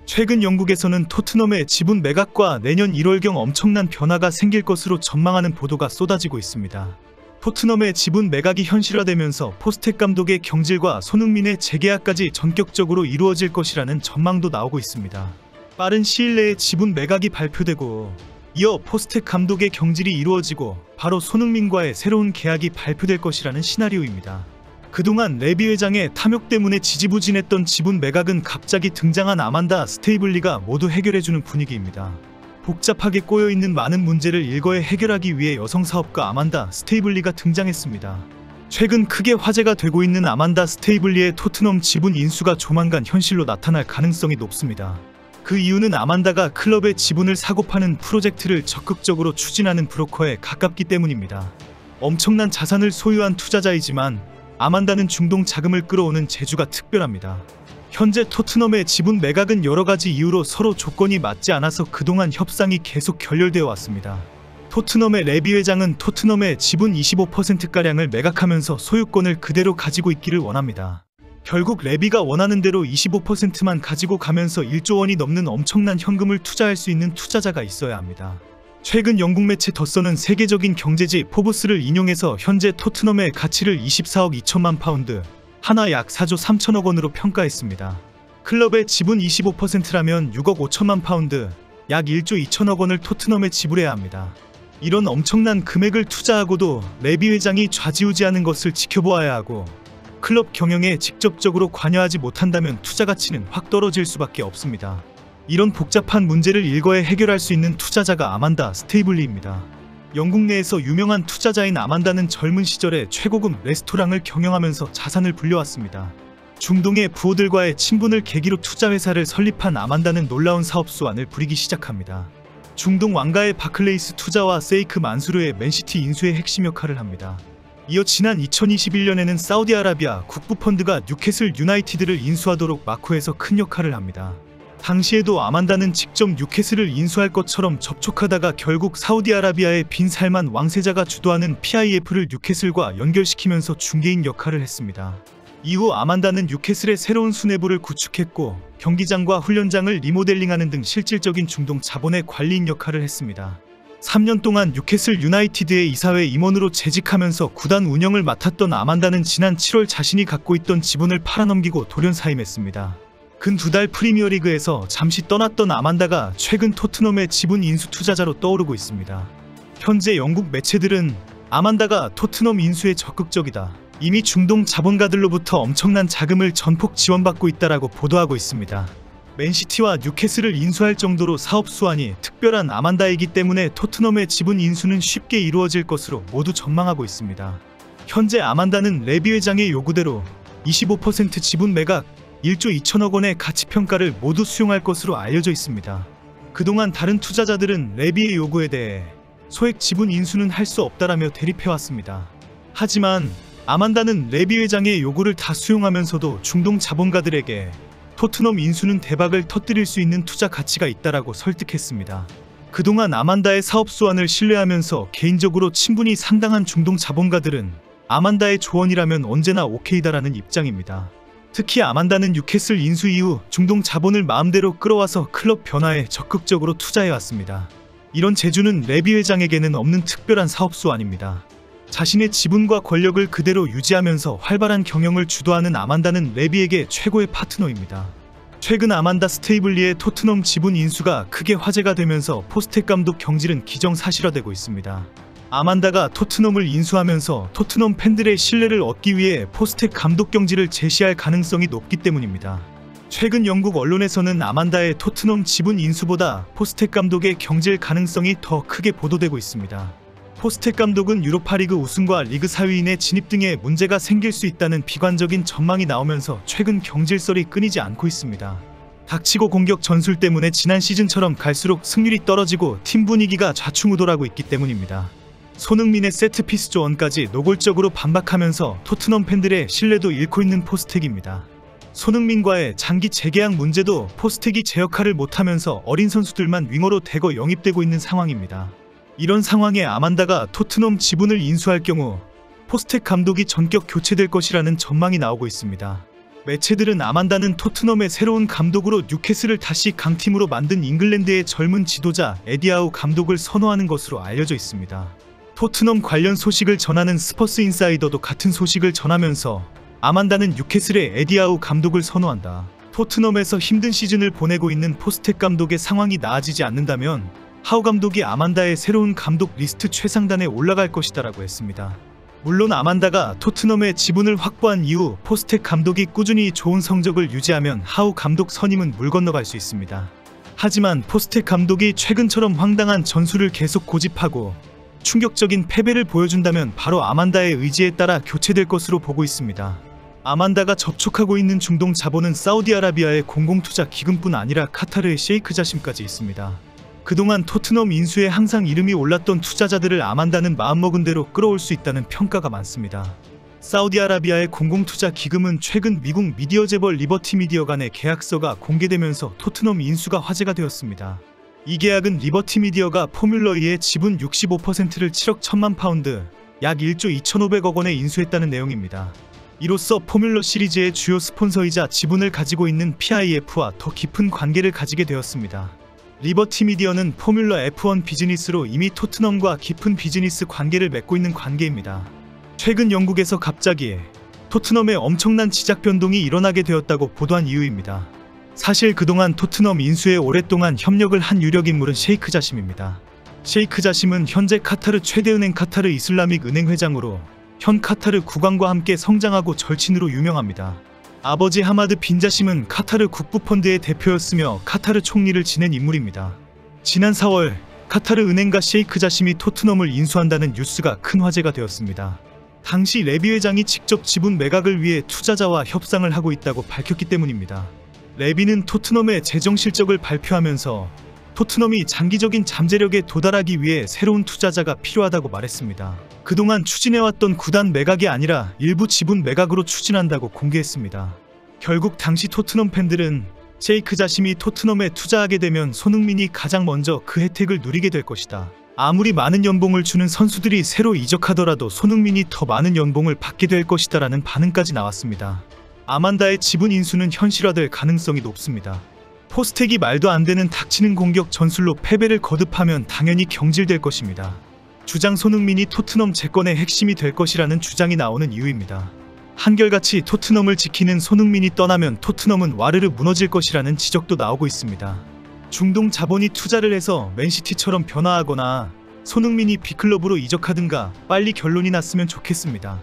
최근 영국에서는 토트넘의 지분 매각과 내년 1월경 엄청난 변화가 생길 것으로 전망하는 보도가 쏟아지고 있습니다. 토트넘의 지분 매각이 현실화되면서 포스텍 감독의 경질과 손흥민의 재계약까지 전격적으로 이루어질 것이라는 전망도 나오고 있습니다. 빠른 시일 내에 지분 매각이 발표되고 이어 포스텍 감독의 경질이 이루어지고 바로 손흥민과의 새로운 계약이 발표될 것이라는 시나리오입니다. 그동안 레비 회장의 탐욕 때문에 지지부진했던 지분 매각은 갑자기 등장한 아만다 스테이블리가 모두 해결해주는 분위기입니다. 복잡하게 꼬여있는 많은 문제를 일거에 해결하기 위해 여성 사업가 아만다 스테이블리가 등장했습니다. 최근 크게 화제가 되고 있는 아만다 스테이블리의 토트넘 지분 인수가 조만간 현실로 나타날 가능성이 높습니다. 그 이유는 아만다가 클럽의 지분을 사고 파는 프로젝트를 적극적으로 추진하는 브로커에 가깝기 때문입니다. 엄청난 자산을 소유한 투자자이지만 아만다는 중동 자금을 끌어오는 재주가 특별합니다. 현재 토트넘의 지분 매각은 여러가지 이유로 서로 조건이 맞지 않아서 그동안 협상이 계속 결렬되어 왔습니다. 토트넘의 레비 회장은 토트넘의 지분 25%가량을 매각하면서 소유권을 그대로 가지고 있기를 원합니다. 결국 레비가 원하는 대로 25%만 가지고 가면서 1조 원이 넘는 엄청난 현금을 투자할 수 있는 투자자가 있어야 합니다. 최근 영국 매체 더선은 세계적인 경제지 포브스를 인용해서 현재 토트넘의 가치를 24억 2천만 파운드, 하나 약 4조 3천억 원으로 평가했습니다. 클럽의 지분 25%라면 6억 5천만 파운드, 약 1조 2천억 원을 토트넘에 지불해야 합니다. 이런 엄청난 금액을 투자하고도 레비 회장이 좌지우지하는 것을 지켜보아야 하고 클럽 경영에 직접적으로 관여하지 못한다면 투자 가치는 확 떨어질 수밖에 없습니다. 이런 복잡한 문제를 일거에 해결할 수 있는 투자자가 아만다 스테이블리입니다. 영국 내에서 유명한 투자자인 아만다는 젊은 시절에 최고급 레스토랑을 경영하면서 자산을 불려왔습니다. 중동의 부호들과의 친분을 계기로 투자회사를 설립한 아만다는 놀라운 사업 수완을 부리기 시작합니다. 중동 왕가의 바클레이스 투자와 세이크 만수르의 맨시티 인수의 핵심 역할을 합니다. 이어 지난 2021년에는 사우디아라비아 국부펀드가 뉴캐슬 유나이티드를 인수하도록 마쿠에서 큰 역할을 합니다. 당시에도 아만다는 직접 뉴캐슬을 인수할 것처럼 접촉하다가 결국 사우디아라비아의 빈 살만 왕세자가 주도하는 PIF를 뉴캐슬과 연결시키면서 중개인 역할을 했습니다. 이후 아만다는 뉴캐슬의 새로운 수뇌부를 구축했고 경기장과 훈련장을 리모델링하는 등 실질적인 중동 자본의 관리인 역할을 했습니다. 3년 동안 뉴캐슬 유나이티드의 이사회 임원으로 재직하면서 구단 운영을 맡았던 아만다는 지난 7월 자신이 갖고 있던 지분을 팔아넘기고 돌연사임했습니다. 근 2달 프리미어리그에서 잠시 떠났던 아만다가 최근 토트넘의 지분 인수 투자자로 떠오르고 있습니다. 현재 영국 매체들은 아만다가 토트넘 인수에 적극적이다, 이미 중동 자본가들로부터 엄청난 자금을 전폭 지원받고 있다라고 보도하고 있습니다. 맨시티와 뉴캐슬을 인수할 정도로 사업 수완이 특별한 아만다이기 때문에 토트넘의 지분 인수는 쉽게 이루어질 것으로 모두 전망하고 있습니다. 현재 아만다는 레비 회장의 요구대로 25% 지분 매각, 1조 2천억 원의 가치평가를 모두 수용할 것으로 알려져 있습니다. 그동안 다른 투자자들은 레비의 요구에 대해 소액 지분 인수는 할 수 없다라며 대립해왔습니다. 하지만 아만다는 레비 회장의 요구를 다 수용하면서도 중동 자본가들에게 토트넘 인수는 대박을 터뜨릴 수 있는 투자 가치가 있다라고 설득했습니다. 그동안 아만다의 사업 수완을 신뢰하면서 개인적으로 친분이 상당한 중동 자본가들은 아만다의 조언이라면 언제나 오케이다라는 입장입니다. 특히 아만다는 뉴캐슬 인수 이후 중동 자본을 마음대로 끌어와서 클럽 변화에 적극적으로 투자해왔습니다. 이런 재주는 레비 회장에게는 없는 특별한 사업 수완입니다. 자신의 지분과 권력을 그대로 유지하면서 활발한 경영을 주도하는 아만다는 레비에게 최고의 파트너입니다. 최근 아만다 스테이블리의 토트넘 지분 인수가 크게 화제가 되면서 포스텍 감독 경질은 기정사실화되고 있습니다. 아만다가 토트넘을 인수하면서 토트넘 팬들의 신뢰를 얻기 위해 포스텍 감독 경질을 제시할 가능성이 높기 때문입니다. 최근 영국 언론에서는 아만다의 토트넘 지분 인수보다 포스텍 감독의 경질 가능성이 더 크게 보도되고 있습니다. 포스텍 감독은 유로파리그 우승과 리그 4위인의 진입 등에 문제가 생길 수 있다는 비관적인 전망이 나오면서 최근 경질설이 끊이지 않고 있습니다. 닥치고 공격 전술 때문에 지난 시즌처럼 갈수록 승률이 떨어지고 팀 분위기가 좌충우돌하고 있기 때문입니다. 손흥민의 세트피스 조언까지 노골적으로 반박하면서 토트넘 팬들의 신뢰도 잃고 있는 포스텍입니다. 손흥민과의 장기 재계약 문제도 포스텍이 제 역할을 못하면서 어린 선수들만 윙어로 대거 영입되고 있는 상황입니다. 이런 상황에 아만다가 토트넘 지분을 인수할 경우 포스텍 감독이 전격 교체될 것이라는 전망이 나오고 있습니다. 매체들은 아만다는 토트넘의 새로운 감독으로 뉴캐슬을 다시 강팀으로 만든 잉글랜드의 젊은 지도자 에디 하우 감독을 선호하는 것으로 알려져 있습니다. 토트넘 관련 소식을 전하는 스퍼스 인사이더도 같은 소식을 전하면서 아만다는 뉴캐슬의 에디 하우 감독을 선호한다. 토트넘에서 힘든 시즌을 보내고 있는 포스텍 감독의 상황이 나아지지 않는다면 하우 감독이 아만다의 새로운 감독 리스트 최상단에 올라갈 것이다라고 했습니다. 물론 아만다가 토트넘의 지분을 확보한 이후 포스텍 감독이 꾸준히 좋은 성적을 유지하면 하우 감독 선임은 물 건너갈 수 있습니다. 하지만 포스텍 감독이 최근처럼 황당한 전술을 계속 고집하고 충격적인 패배를 보여준다면 바로 아만다의 의지에 따라 교체될 것으로 보고 있습니다. 아만다가 접촉하고 있는 중동 자본은 사우디아라비아의 공공투자 기금뿐 아니라 카타르의 셰이크 자심까지 있습니다. 그동안 토트넘 인수에 항상 이름이 올랐던 투자자들을 아만다는 마음먹은 대로 끌어올 수 있다는 평가가 많습니다. 사우디아라비아의 공공투자 기금은 최근 미국 미디어 재벌 리버티 미디어 간의 계약서가 공개되면서 토트넘 인수가 화제가 되었습니다. 이 계약은 리버티 미디어가 포뮬러 2의 지분 65%를 7억 1천만 파운드, 약 1조 2,500억 원에 인수했다는 내용입니다. 이로써 포뮬러 시리즈의 주요 스폰서이자 지분을 가지고 있는 PIF와 더 깊은 관계를 가지게 되었습니다. 리버티 미디어는 포뮬러 F1 비즈니스로 이미 토트넘과 깊은 비즈니스 관계를 맺고 있는 관계입니다. 최근 영국에서 갑자기 토트넘에 엄청난 지작 변동이 일어나게 되었다고 보도한 이유입니다. 사실 그동안 토트넘 인수에 오랫동안 협력을 한 유력 인물은 셰이크 자심입니다. 셰이크 자심은 현재 카타르 최대 은행 카타르 이슬라믹 은행 회장으로 현 카타르 국왕과 함께 성장하고 절친으로 유명합니다. 아버지 하마드 빈 자심은 카타르 국부펀드의 대표였으며 카타르 총리를 지낸 인물입니다. 지난 4월 카타르 은행가 셰이크 자심이 토트넘을 인수한다는 뉴스가 큰 화제가 되었습니다. 당시 레비 회장이 직접 지분 매각을 위해 투자자와 협상을 하고 있다고 밝혔기 때문입니다. 레비는 토트넘의 재정 실적을 발표하면서 토트넘이 장기적인 잠재력에 도달하기 위해 새로운 투자자가 필요하다고 말했습니다. 그동안 추진해왔던 구단 매각이 아니라 일부 지분 매각으로 추진한다고 공개했습니다. 결국 당시 토트넘 팬들은 셰이크 자심이 토트넘에 투자하게 되면 손흥민이 가장 먼저 그 혜택을 누리게 될 것이다. 아무리 많은 연봉을 주는 선수들이 새로 이적하더라도 손흥민이 더 많은 연봉을 받게 될 것이다 라는 반응까지 나왔습니다. 아만다의 지분 인수는 현실화될 가능성이 높습니다. 포스텍이 말도 안 되는 닥치는 공격 전술로 패배를 거듭하면 당연히 경질될 것입니다. 주장 손흥민이 토트넘 재건의 핵심이 될 것이라는 주장이 나오는 이유입니다. 한결같이 토트넘을 지키는 손흥민이 떠나면 토트넘은 와르르 무너질 것이라는 지적도 나오고 있습니다. 중동 자본이 투자를 해서 맨시티처럼 변화하거나 손흥민이 B클럽으로 이적하든가 빨리 결론이 났으면 좋겠습니다.